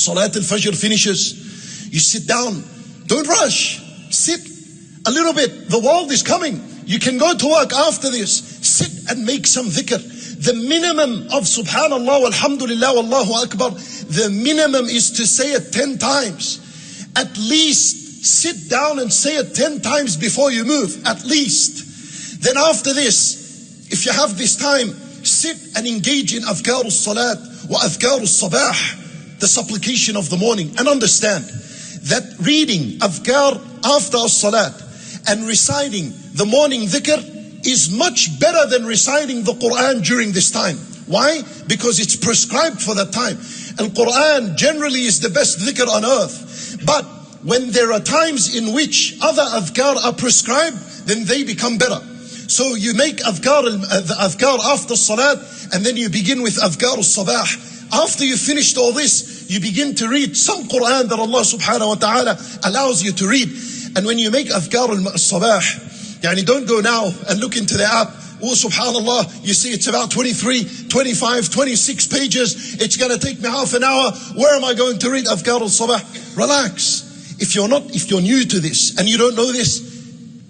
Salat al-Fajr finishes, you sit down. Don't rush. Sit a little bit. The world is coming. You can go to work after this. Sit and make some dhikr. The minimum of subhanallah, alhamdulillah, wallahu akbar, the minimum is to say it 10 times. At least sit down and say it 10 times before you move. At least. Then after this, if you have this time, sit and engage in adhkar al-salat wa adhkar al-sabah, the supplication of the morning. And understand that reading adhkar after as-salat and reciting the morning dhikr is much better than reciting the Quran during this time. Why? Because it's prescribed for that time. And Quran generally is the best dhikr on earth. But when there are times in which other adhkar are prescribed, then they become better. So you make adhkar after salat, and then you begin with adhkar al-sabah. After you finished all this, you begin to read some Quran that Allah subhanahu wa ta'ala allows you to read. And when you make adhkar al-sabah, don't go now and look into the app. Oh, subhanallah, you see it's about 23, 25, 26 pages. It's going to take me half an hour. Where am I going to read adhkar al-sabah? Relax. If you're new to this and you don't know this,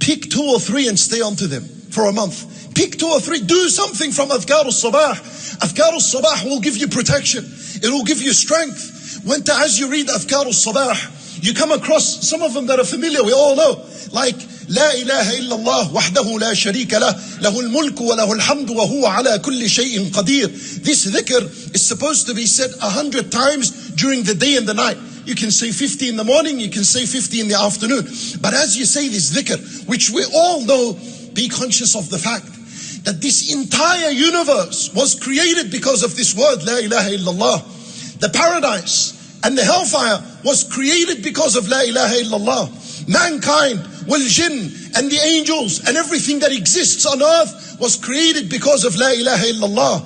pick 2 or 3 and stay onto them for a month. Pick 2 or 3, do something from adhkar al-sabah. Adhkar al-sabah will give you protection. It will give you strength. As you read adhkar al-sabah, you come across some of them that are familiar, we all know. Like, لا إله إلا الله وحده لا شريك له له الملك وله الحمد وهو على كل شيء قدير. This dhikr is supposed to be said 100 times during the day and the night. You can say 50 in the morning, you can say 50 in the afternoon. But as you say this dhikr, which we all know, be conscious of the fact that this entire universe was created because of this word, La ilaha illallah. The paradise and the hellfire was created because of La ilaha illallah. Mankind, wal jinn, and the angels, and everything that exists on earth was created because of La ilaha illallah.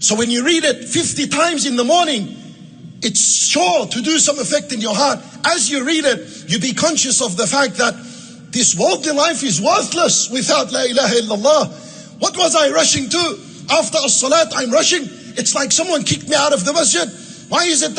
So when you read it 50 times in the morning, it's sure to do some effect in your heart. As you read it, you be conscious of the fact that this worldly life is worthless without La ilaha illallah. What was I rushing to? After as-salat, I'm rushing. It's like someone kicked me out of the masjid. Why is it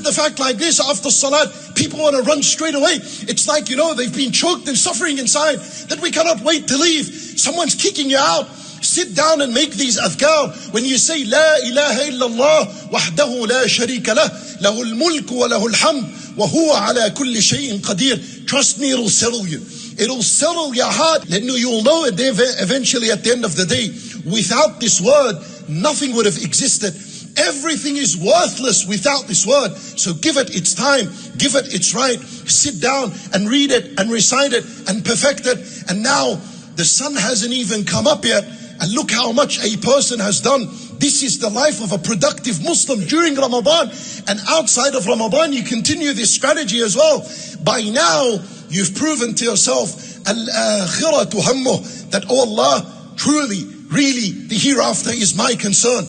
the fact like this? After salat, people want to run straight away. It's like, they've been choked and suffering inside, that we cannot wait to leave. Someone's kicking you out. Sit down and make these adhkar. When you say, La ilaha illallah, wahdahu la sharika lah, lahul mulku wa lahul hamd, wa huwa ala kulli shay'in qadir. Trust me, it'll settle you. It'll settle your heart. Then you'll know it eventually at the end of the day. Without this word, nothing would have existed. Everything is worthless without this word. So give it its time, give it its right. Sit down and read it and recite it and perfect it. And now the sun hasn't even come up yet. And look how much a person has done. This is the life of a productive Muslim during Ramadan. And outside of Ramadan, you continue this strategy as well. By now, you've proven to yourself, al-akhiratu hammuh, that, oh Allah, truly, really, the hereafter is my concern.